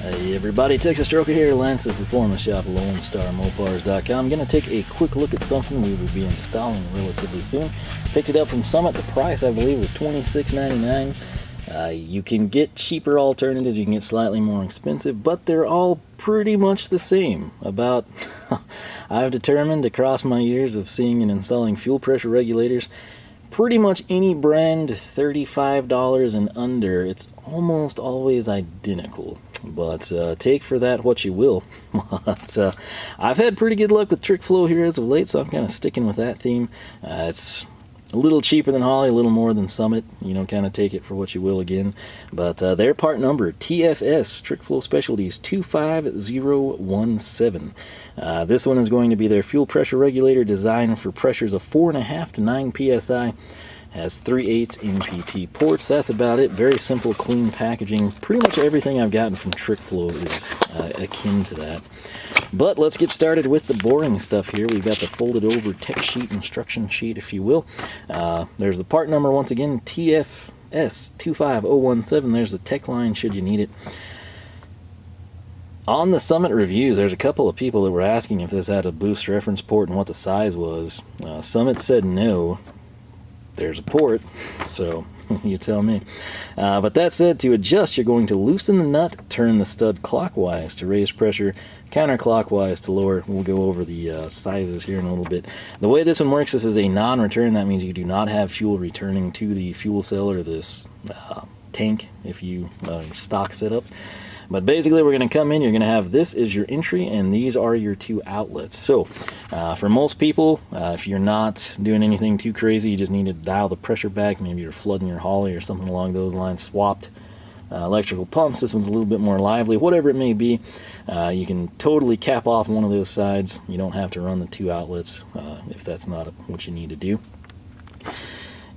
Hey everybody, Texas Stroker here, Lance of Performance Shop, LoneStarMopars.com. I'm going to take a quick look at something we will be installing relatively soon. Picked it up from Summit. The price, I believe, was $26.99. You can get cheaper alternatives, you can get slightly more expensive, but they're all pretty much the same. I've determined across my years of seeing and installing fuel pressure regulators, pretty much any brand, $35 and under, it's almost always identical. But take for that what you will. But I've had pretty good luck with Trick Flow here as of late, so I'm kind of sticking with that theme. It's a little cheaper than Holley, a little more than Summit. You know, kind of take it for what you will again. But their part number, TFS, Trick Flow Specialties 25017. This one is going to be their fuel pressure regulator designed for pressures of 4.5 to 9 psi. Has 3/8 MPT ports. That's about it. Very simple, clean packaging. Pretty much everything I've gotten from Trick Flow is akin to that. But let's get started with the boring stuff here. We've got the folded over tech sheet, instruction sheet, if you will. There's the part number once again, TFS-25017. There's the tech line should you need it. On the Summit reviews, there's a couple of people that were asking if this had a boost reference port and what the size was. Summit said no. There's a port, so you tell me. But that said, to adjust, you're going to loosen the nut, turn the stud clockwise to raise pressure, counterclockwise to lower. We'll go over the sizes here in a little bit. The way this one works, this is a non-return. That means you do not have fuel returning to the fuel cell or this tank if you stock setup. But basically, we're going to come in, you're going to have this is your entry, and these are your two outlets. So, for most people, if you're not doing anything too crazy, you just need to dial the pressure back, maybe you're flooding your Holley or something along those lines, swapped electrical pumps, this one's a little bit more lively, whatever it may be, you can totally cap off one of those sides. You don't have to run the two outlets if that's not what you need to do.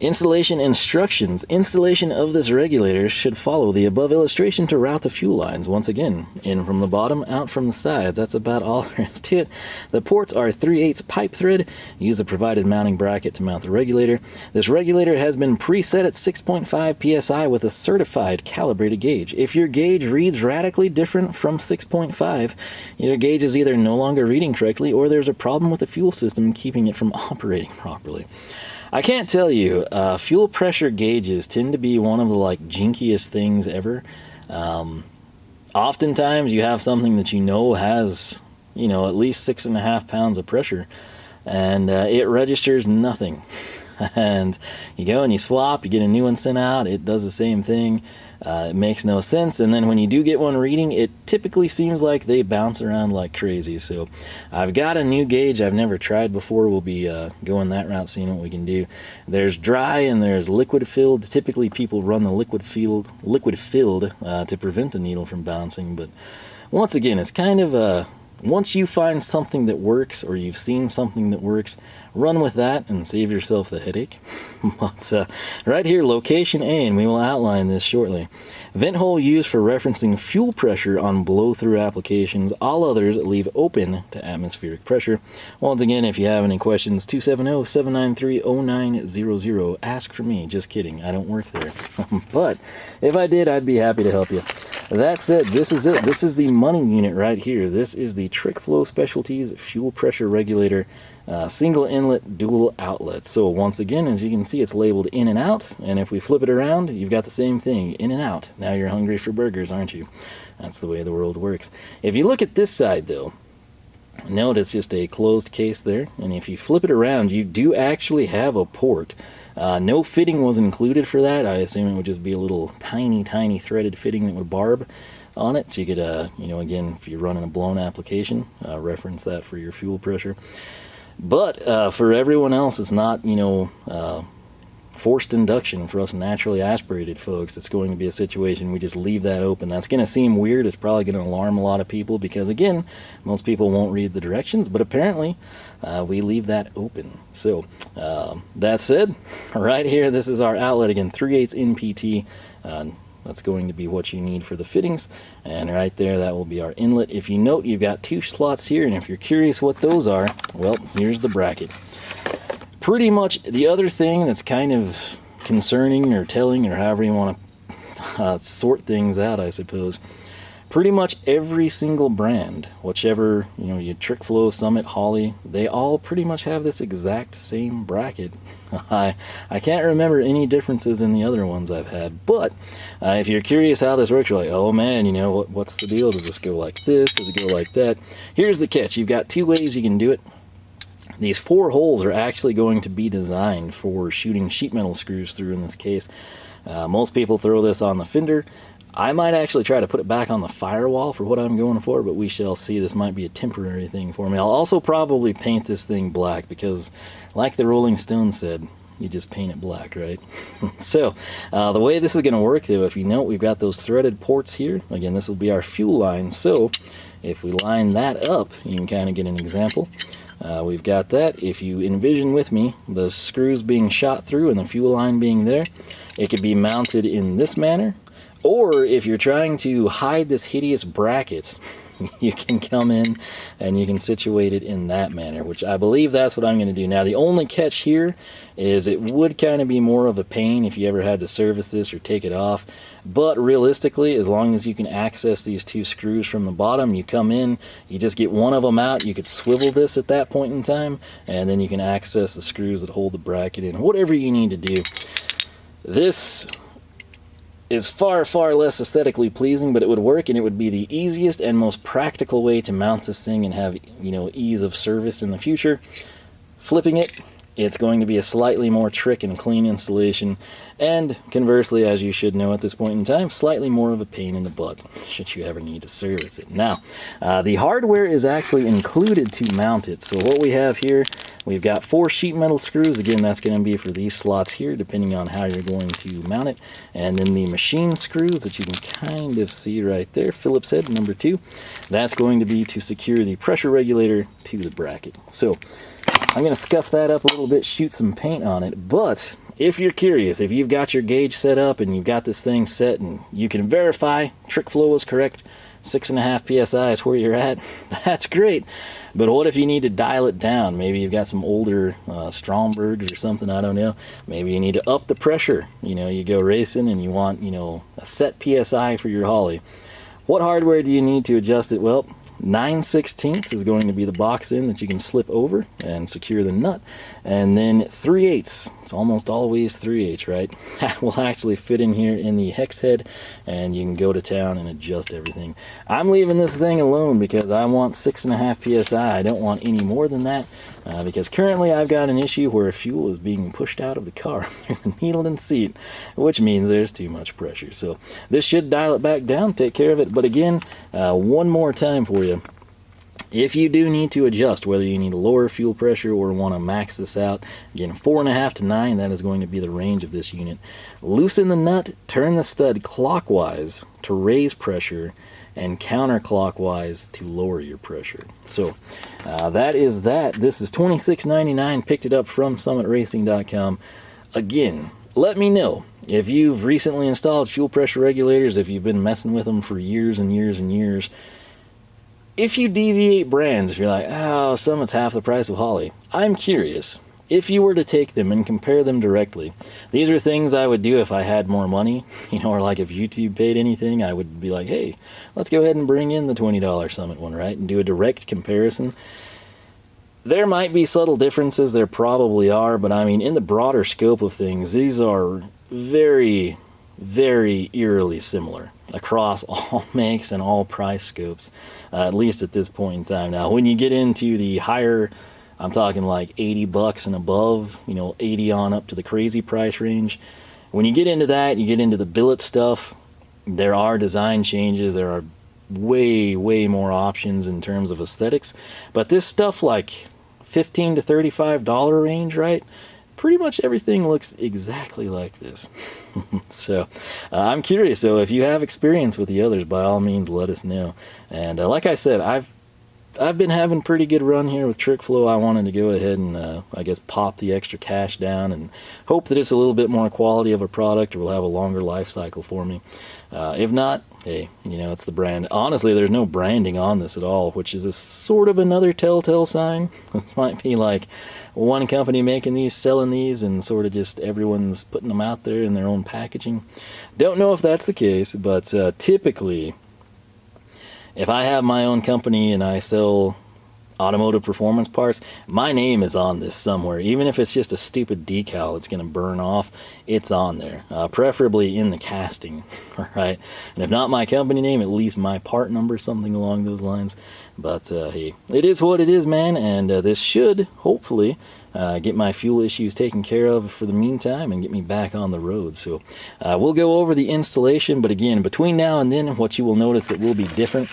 Installation instructions. Installation of this regulator should follow the above illustration to route the fuel lines. Once again, in from the bottom, out from the sides. That's about all there is to it. The ports are 3/8 pipe thread. Use the provided mounting bracket to mount the regulator. This regulator has been preset at 6.5 psi with a certified calibrated gauge. If your gauge reads radically different from 6.5, your gauge is either no longer reading correctly or there's a problem with the fuel system keeping it from operating properly. I can't tell you, fuel pressure gauges tend to be one of the jinkiest things ever. Oftentimes you have something that you know has, at least 6.5 pounds of pressure, and it registers nothing. And you go and you swap, you get a new one sent out, it does the same thing. It makes no sense, and then when you do get one reading, it typically seems like they bounce around like crazy. So I've got a new gauge I've never tried before. We'll be going that route, seeing what we can do. There's dry and there's liquid filled. Typically people run the liquid filled to prevent the needle from bouncing, but once again, it's kind of once you find something that works, or you've seen something that works, run with that and save yourself the headache. But right here, location A, and we will outline this shortly. Vent hole used for referencing fuel pressure on blow-through applications. All others leave open to atmospheric pressure. Once again, if you have any questions, 270-793-0900. Ask for me. Just kidding. I don't work there. But if I did, I'd be happy to help you. That said, this is it. This is the money unit right here. This is the Trick Flow Specialties Fuel Pressure Regulator. Single inlet, dual outlet. So once again, as you can see, it's labeled in and out, and if we flip it around, you've got the same thing, in and out. Now you're hungry for burgers, aren't you? That's the way the world works. If you look at this side though, note it's just a closed case there, and if you flip it around, you do actually have a port. No fitting was included for that. I assume it would just be a little tiny threaded fitting that would barb on it, so you could, again, if you're running a blown application, reference that for your fuel pressure. But for everyone else, it's not, forced induction. For us naturally aspirated folks, it's going to be a situation we just leave that open. That's going to seem weird. It's probably going to alarm a lot of people because, again, most people won't read the directions, but apparently we leave that open. So that said, right here, this is our outlet. Again, 3/8 NPT. That's going to be what you need for the fittings, and right there, that will be our inlet. If you note, you've got two slots here, and if you're curious what those are, well, here's the bracket. Pretty much the other thing that's kind of concerning or telling, or however you want to sort things out, I suppose. Pretty much every single brand, whichever, you Trick Flow, Summit, Holley, they all pretty much have this exact same bracket. I can't remember any differences in the other ones I've had, but if you're curious how this works, you're like, oh man, what's the deal? Does this go like this? Does it go like that? Here's the catch. You've got two ways you can do it. These 4 holes are actually going to be designed for shooting sheet metal screws through in this case. Most people throw this on the fender. I might actually try to put it back on the firewall for what I'm going for, but we shall see. This might be a temporary thing for me. I'll also probably paint this thing black because, like the Rolling Stones said, you just paint it black, right? So, the way this is going to work, though, if you note, we've got those threaded ports here. Again, this will be our fuel line. So, if we line that up, you can kind of get an example. We've got that. If you envision with me the screws being shot through and the fuel line being there, it could be mounted in this manner. Or if you're trying to hide this hideous bracket, you can come in and you can situate it in that manner, which I believe that's what I'm going to do. Now, the only catch here is it would kind of be more of a pain if you ever had to service this or take it off. But realistically, as long as you can access these 2 screws from the bottom, you come in, you just get one of them out, you could swivel this at that point in time, and then you can access the screws that hold the bracket in, whatever you need to do. This is far, far less aesthetically pleasing, but it would work, and it would be the easiest and most practical way to mount this thing and have, ease of service in the future. Flipping it, it's going to be a slightly more trick and clean installation, and conversely, as you should know at this point in time, slightly more of a pain in the butt should you ever need to service it. Now, the hardware is actually included to mount it. So what we have here, we've got 4 sheet metal screws. Again, that's going to be for these slots here, depending on how you're going to mount it. And then the machine screws that you can kind of see right there, Phillips head number 2, that's going to be to secure the pressure regulator to the bracket. So I'm going to scuff that up a little bit, shoot some paint on it, but if you're curious, if you've got your gauge set up and you've got this thing set and you can verify trick flow is correct, 6.5 psi is where you're at, that's great. But what if you need to dial it down? Maybe you've got some older Strombergs or something, I don't know. Maybe you need to up the pressure. You go racing and you want, a set psi for your Holley. What hardware do you need to adjust it? Well, 9/16 is going to be the box in that you can slip over and secure the nut, and then 3/8, it's almost always 3/8, right? That will actually fit in here in the hex head, and you can go to town and adjust everything. I'm leaving this thing alone because I want 6.5 psi. I don't want any more than that, because currently I've got an issue where fuel is being pushed out of the car through the needle and seat, which means there's too much pressure. So this should dial it back down, take care of it. But again, one more time for you. If you do need to adjust, whether you need a lower fuel pressure or want to max this out, again, 4.5 to 9, that is going to be the range of this unit. Loosen the nut, turn the stud clockwise to raise pressure, and counterclockwise to lower your pressure. So that is that. This is $26.99. Picked it up from summitracing.com. Again, let me know if you've recently installed fuel pressure regulators, if you've been messing with them for years and years and years. If you deviate brands, if you're like, oh, Summit's half the price of Holley, I'm curious. If you were to take them and compare them directly, these are things I would do if I had more money, or like if YouTube paid anything, I would be like, hey, let's go ahead and bring in the $20 Summit one, right? And do a direct comparison. There might be subtle differences, there probably are, but I mean, in the broader scope of things, these are very, very eerily similar across all makes and all price scopes, at least at this point in time. Now, when you get into the higher, I'm talking like $80 and above, 80 on up to the crazy price range. When you get into that, you get into the billet stuff, there are design changes, there are way, way more options in terms of aesthetics. But this stuff like $15 to $35 range, right? Pretty much everything looks exactly like this. So I'm curious, though, if you have experience with the others, by all means, let us know. And like I said, I've been having pretty good run here with Trick Flow. I wanted to go ahead and, I guess, pop the extra cash down and hope that it's a little bit more quality of a product or will have a longer life cycle for me. If not, hey, it's the brand. Honestly, there's no branding on this at all, which is a sort of another telltale sign. This might be like one company making these, selling these, and sort of just everyone's putting them out there in their own packaging. Don't know if that's the case, but typically if I have my own company and I sell automotive performance parts, my name is on this somewhere. Even if it's just a stupid decal that's going to burn off, it's on there, preferably in the casting. All right, and if not my company name, at least my part number, something along those lines. But hey, it is what it is, man, and this should hopefully get my fuel issues taken care of for the meantime and get me back on the road. So we'll go over the installation, but again, between now and then, what you will notice that will be different,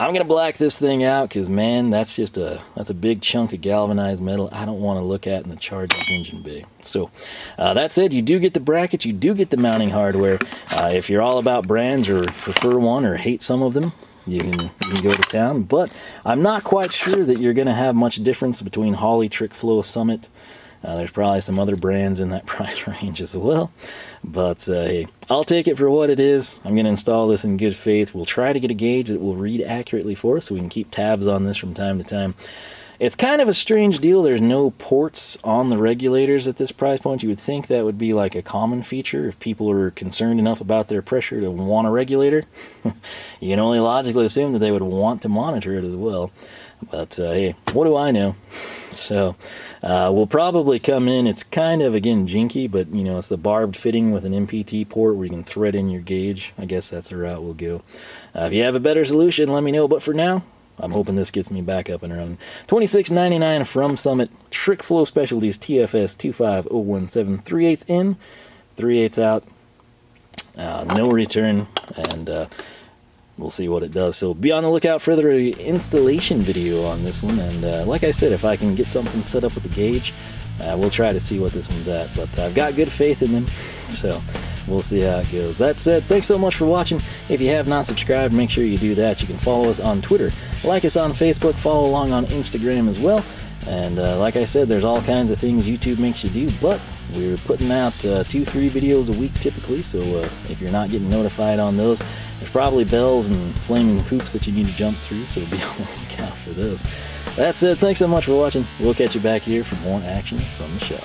I'm gonna black this thing out because, man, that's a big chunk of galvanized metal I don't want to look at in the Charger's engine bay. So that said, you do get the bracket, you do get the mounting hardware. If you're all about brands or prefer one or hate some of them, you can go to town. But I'm not quite sure that you're gonna have much difference between Holley, Trick Flow, Summit. There's probably some other brands in that price range as well. But hey, I'll take it for what it is. I'm going to install this in good faith. We'll try to get a gauge that will read accurately for us so we can keep tabs on this from time to time. It's kind of a strange deal. There's no ports on the regulators at this price point. You would think that would be like a common feature if people are concerned enough about their pressure to want a regulator. You can only logically assume that they would want to monitor it as well. But hey, what do I know? So we'll probably come in, it's kind of, again, jinky, but you know, it's the barbed fitting with an MPT port where you can thread in your gauge. I guess that's the route we'll go. If you have a better solution, let me know. But for now, I'm hoping this gets me back up and running. $26.99 from Summit. Trick Flow Specialties TFS-25017. 3/8 in, 3/8 out. No return, and we'll see what it does. So be on the lookout for the installation video on this one. And like I said, if I can get something set up with the gauge, we'll try to see what this one's at. But I've got good faith in them, so we'll see how it goes. That said, thanks so much for watching. If you have not subscribed, make sure you do that. You can follow us on Twitter, like us on Facebook, follow along on Instagram as well. And like I said, there's all kinds of things YouTube makes you do, but we're putting out 2-3 videos a week typically, so if you're not getting notified on those, there's probably bells and flaming hoops that you need to jump through, so be on the lookout for those. That said, thanks so much for watching. We'll catch you back here for more action from the shop.